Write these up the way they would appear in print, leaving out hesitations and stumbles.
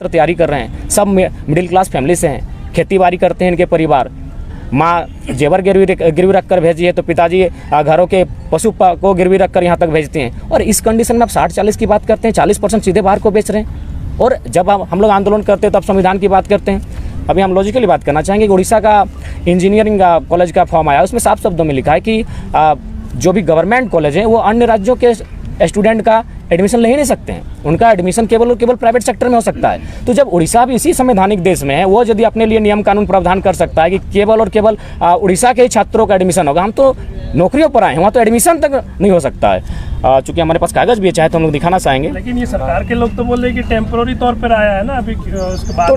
तैयारी कर रहे हैं, सब मिडिल क्लास फैमिली से हैं, खेती बाड़ी करते हैं इनके परिवार। माँ जेवर गिरवी रख कर भेजी है तो पिताजी घरों के पशु को गिरवी रख कर यहाँ तक भेजते हैं। और इस कंडीशन में आप 60-40 की बात करते हैं, 40% सीधे बाहर को बेच रहे हैं। और जब हम लोग आंदोलन करते हैं तो आप संविधान की बात करते हैं। अभी हम लॉजिकली बात करना चाहेंगे कि उड़ीसा का इंजीनियरिंग कॉलेज का फॉर्म आया, उसमें साफ शब्दों में लिखा है कि जो भी गवर्नमेंट कॉलेज है वो अन्य राज्यों के स्टूडेंट का एडमिशन ले ही नहीं सकते हैं, उनका एडमिशन केवल और केवल प्राइवेट सेक्टर में हो सकता है। तो जब उड़ीसा भी इसी संवैधानिक देश में है, वो यदि अपने लिए नियम कानून प्रावधान कर सकता है कि केवल और केवल उड़ीसा के ही छात्रों का एडमिशन होगा, हम तो नौकरियों पर आए हैं, वहाँ तो एडमिशन तक नहीं हो सकता है। चूँकि हमारे पास कागज़ भी है, चाहे तो हम लोग दिखाना चाहेंगे। लेकिन ये सरकार के लोग तो बोल रहे हैं कि टेम्पोररी तौर पर आया है ना, अभी उसके बाद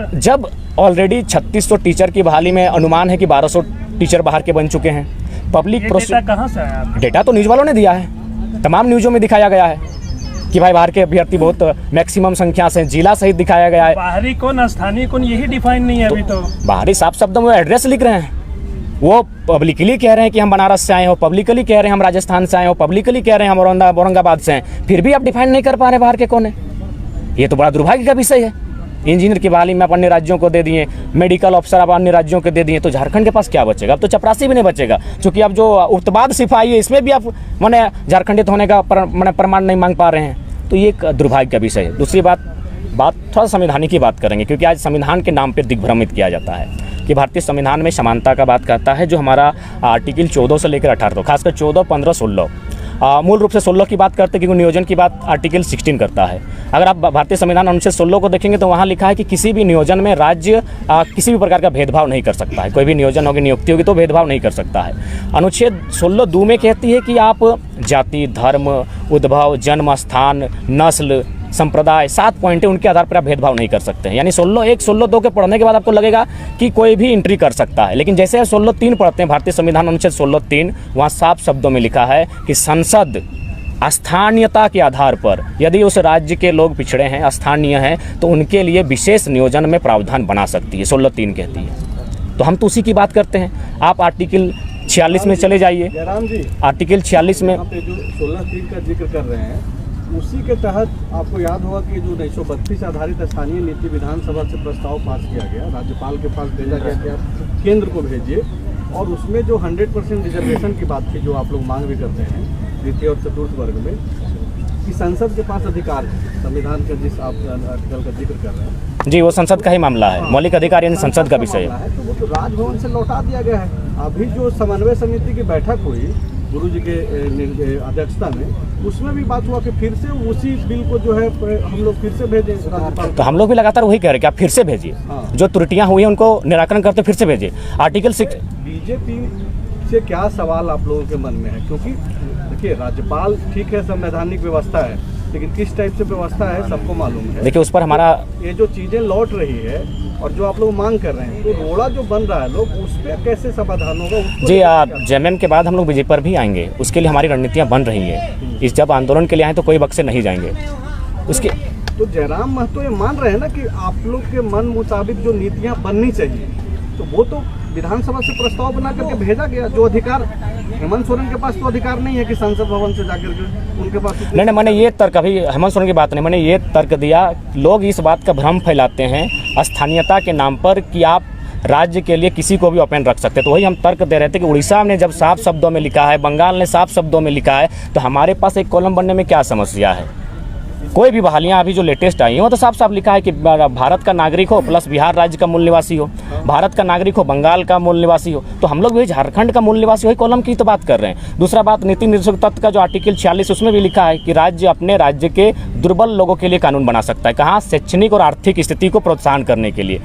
तो जब ऑलरेडी 3600 टीचर की बहाली में अनुमान है कि 1200 टीचर बाहर के बन चुके हैं। पब्लिक डेटा कहाँ से आया? डेटा तो न्यूज़ वालों ने दिया है, तमाम न्यूज़ों में दिखाया गया है कि भाई बाहर के अभ्यर्थी बहुत मैक्सिमम संख्या से, जिला सहित दिखाया गया है। बाहरी कौन स्थानीय कौन यही डिफाइन नहीं है अभी तो। बाहरी साफ शब्दों में एड्रेस लिख रहे हैं, वो पब्लिकली कह रहे हैं कि हम बनारस से आए हो, पब्लिकली कह रहे हैं हम राजस्थान से आए हो, पब्लिकली कह रहे हैं हम औरंगाबाद से हैं, फिर भी आप डिफाइन नहीं कर पा रहे बाहर के कौन है। ये तो बड़ा दुर्भाग्य का विषय है। इंजीनियर की बहाली में आप अन्य राज्यों को दे दिए, मेडिकल ऑफिसर आप अन्य राज्यों के दे दिए, तो झारखंड के पास क्या बचेगा? अब तो चपरासी भी नहीं बचेगा, क्योंकि अब जो उत्पाद सिपाही है इसमें भी आप माने झारखंडित होने का प्रमाण नहीं मांग पा रहे हैं। तो ये एक दुर्भाग्य का विषय है। दूसरी बात थोड़ा संविधानिक की बात करेंगे, क्योंकि आज संविधान के नाम पर दिग्भ्रमित किया जाता है कि भारतीय संविधान में समानता का बात करता है, जो हमारा आर्टिकल 14 से लेकर 18 खासकर 14, 15, 16 मूल रूप से 16 की बात करते हैं, क्योंकि नियोजन की बात आर्टिकल 16 करता है। अगर आप भारतीय संविधान अनुच्छेद 16 को देखेंगे तो वहाँ लिखा है कि किसी भी नियोजन में राज्य किसी भी प्रकार का भेदभाव नहीं कर सकता है। कोई भी नियोजन होगी, नियुक्ति होगी तो भेदभाव नहीं कर सकता है। अनुच्छेद 16 2 में कहती है कि आप जाति, धर्म, उद्भव, जन्म स्थान, नस्ल, संप्रदाय, 7 पॉइंट है, उनके आधार पर आप भेदभाव नहीं कर सकते हैं। यानी 16(1), 16(2) के पढ़ने के बाद आपको लगेगा कि कोई भी एंट्री कर सकता है, लेकिन जैसे 16(3) पढ़ते हैं भारतीय संविधान अनुच्छेद 16(3), वहाँ साफ शब्दों में लिखा है कि संसद स्थानीयता के आधार पर यदि उस राज्य के लोग पिछड़े हैं, स्थानीय हैं, तो उनके लिए विशेष नियोजन में प्रावधान बना सकती है, 16(3) कहती है। तो हम तो उसी की बात करते हैं। आप आर्टिकल 46 में चले जाइए। आर्टिकल 46 में 16(3) का जिक्र कर रहे हैं, उसी के तहत आपको याद होगा कि जो 1932 आधारित स्थानीय नीति विधानसभा से प्रस्ताव पास किया गया, राज्यपाल के पास भेजा गया कि आप केंद्र को भेजिए, और उसमें जो 100% रिजर्वेशन की बात थी, जो आप लोग मांग भी करते हैं द्वितीय और चतुर्थ वर्ग में, कि संसद के पास अधिकार है। संविधान का जिस आप आर्टिकल का जिक्र कर रहे हैं जी, वो संसद का ही मामला है। मौलिक अधिकार यानी संसद का विषय है, तो वो तो राजभवन से लौटा दिया गया है। अभी जो समन्वय समिति की बैठक हुई गुरु जी के अध्यक्षता में, उसमें भी बात हुआ कि फिर से उसी बिल को जो है हम लोग फिर से भेजें राज्यपाल। तो हम लोग भी लगातार वही कह रहे हैं कि आप फिर से भेजिए, जो त्रुटियां हुई हैं उनको निराकरण करते फिर से भेजिए। आर्टिकल 6 बीजेपी से क्या सवाल आप लोगों के मन में है? क्योंकि देखिए, राज्यपाल ठीक है, संवैधानिक व्यवस्था है, लेकिन किस टाइप से व्यवस्था है सबको मालूम है। देखिए, उस पर हमारा ये जो चीज़ें लौट रही है और जो आप लोग मांग कर रहे हैं, तो रोड़ा जो बन रहा है लोग, उस पर कैसे समाधान होगा? जी, जेएमएम के बाद हम लोग बीजेपी पर भी आएंगे, उसके लिए हमारी रणनीतियाँ बन रही हैं। इस जब आंदोलन के लिए आए तो कोई बक्से नहीं जाएंगे उसके। तो जयराम महतो ये मान रहे हैं ना कि आप लोग के मन मुताबिक जो नीतियाँ बननी चाहिए, तो वो तो विधानसभा से प्रस्ताव बना करके भेजा गया। जो अधिकार हेमंत सोरेन के पास तो अधिकार नहीं है कि संसद भवन से जाकर के उनके पास। नहीं, मैंने ये तर्क, अभी हेमंत सोरेन की बात नहीं, मैंने ये तर्क दिया, लोग इस बात का भ्रम फैलाते हैं स्थानीयता के नाम पर कि आप राज्य के लिए किसी को भी ओपन रख सकते हैं। तो वही हम तर्क दे रहे थे कि उड़ीसा ने जब साफ शब्दों में लिखा है, बंगाल ने साफ शब्दों में लिखा है, तो हमारे पास एक कॉलम बनने में क्या समस्या है? कोई भी बहालियाँ अभी जो लेटेस्ट आई हैं वो तो साफ साफ लिखा है कि भारत का नागरिक हो प्लस बिहार राज्य का मूल निवासी हो, भारत का नागरिक हो, बंगाल का मूल निवासी हो। तो हम लोग भी झारखंड का मूल निवासी, वही कॉलम की तो बात कर रहे हैं। दूसरा बात, नीति निर्देशक तत्व का जो आर्टिकल 46, उसमें भी लिखा है कि राज्य अपने राज्य के दुर्बल लोगों के लिए कानून बना सकता है। कहाँ? शैक्षणिक और आर्थिक स्थिति को प्रोत्साहन करने के लिए,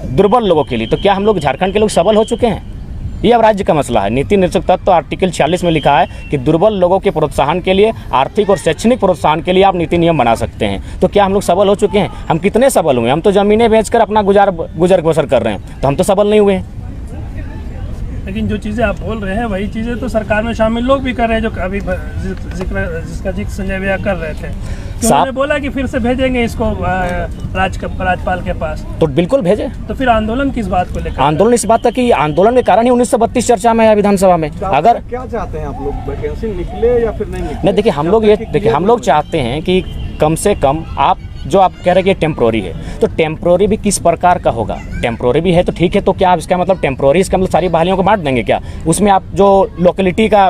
दुर्बल लोगों के लिए। तो क्या हम लोग झारखंड के लोग सबल हो चुके हैं? ये अब राज्य का मसला है। नीति निर्देशक तत्व आर्टिकल 46 में लिखा है कि दुर्बल लोगों के प्रोत्साहन के लिए, आर्थिक और शैक्षणिक प्रोत्साहन के लिए आप नीति नियम बना सकते हैं। तो क्या हम लोग सबल हो चुके हैं? हम कितने सबल हुए? हम तो ज़मीनें बेचकर अपना गुजर बसर कर रहे हैं, तो हम तो सबल नहीं हुए हैं। लेकिन जो चीज़ें आप बोल रहे हैं वही चीज़ें तो सरकार में शामिल लोग भी कर रहे हैं, जो अभी जिसका जिक्र संजय भैया कर रहे थे। उन्होंने बोला कि फिर से भेजेंगे इसको राज्यपाल के पास, तो बिल्कुल भेजे। तो फिर आंदोलन किस बात को लेकर? आंदोलन इस बात का कि आंदोलन के कारण ही 1932 चर्चा में है विधानसभा में। अगर क्या चाहते हैं आप लोग, वैकेंसी निकले या फिर नहीं निकले? नहीं, देखिए हम लोग चाहते हैं कि कम से कम आप जो आप कह रहे हैं कि टेम्प्रोरी है, तो टेम्प्रोरी भी किस प्रकार का होगा? टेम्प्रोरी भी है तो ठीक है, तो क्या आप इसका मतलब टेम्प्रोरी, इसका मतलब सारी बहालियों को बांट देंगे क्या? उसमें आप जो लोकेलिटी का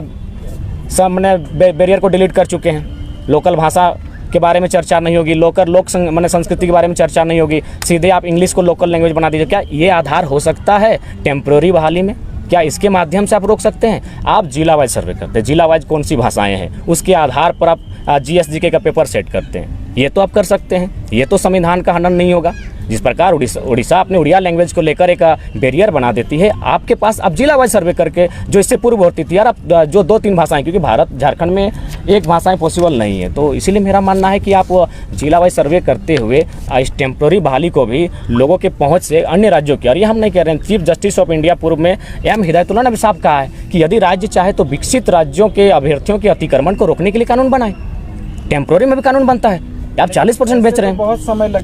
सब मैंने बैरियर को डिलीट कर चुके हैं, लोकल भाषा के बारे में चर्चा नहीं होगी, मैंने संस्कृति के बारे में चर्चा नहीं होगी, सीधे आप इंग्लिश को लोकल लैंग्वेज बना दीजिए। क्या ये आधार हो सकता है टेम्प्रोरी बहाली में? क्या इसके माध्यम से आप रोक सकते हैं? आप जिला वाइज सर्वे करते हैं, जिला वाइज कौन सी भाषाएं हैं उसके आधार पर आप GSGK का पेपर सेट करते हैं, ये तो आप कर सकते हैं। ये तो संविधान का हनन नहीं होगा। जिस प्रकार उड़ीसा अपने उड़िया लैंग्वेज को लेकर एक बैरियर बना देती है, आपके पास अब जिला वाइज सर्वे करके, जो इससे पूर्व होती थी यार, अब जो 2-3 भाषाएं, क्योंकि झारखंड में एक भाषाएं पॉसिबल नहीं है, तो इसीलिए मेरा मानना है कि आप जिला वाइज सर्वे करते हुए इस टेम्प्रोरी बहाली को भी लोगों के पहुंच से अन्य राज्यों की, और ये हम नहीं कह रहे हैं, चीफ जस्टिस ऑफ इंडिया पूर्व में M हिदायतुल्लाह ने भी साफ कहा है कि यदि राज्य चाहे तो विकसित राज्यों के अभ्यर्थियों के अतिक्रमण को रोकने के लिए कानून बनाए। टेम्प्रोरी में भी कानून बनता है। आप 40% बेच रहे हैं। बहुत समय लग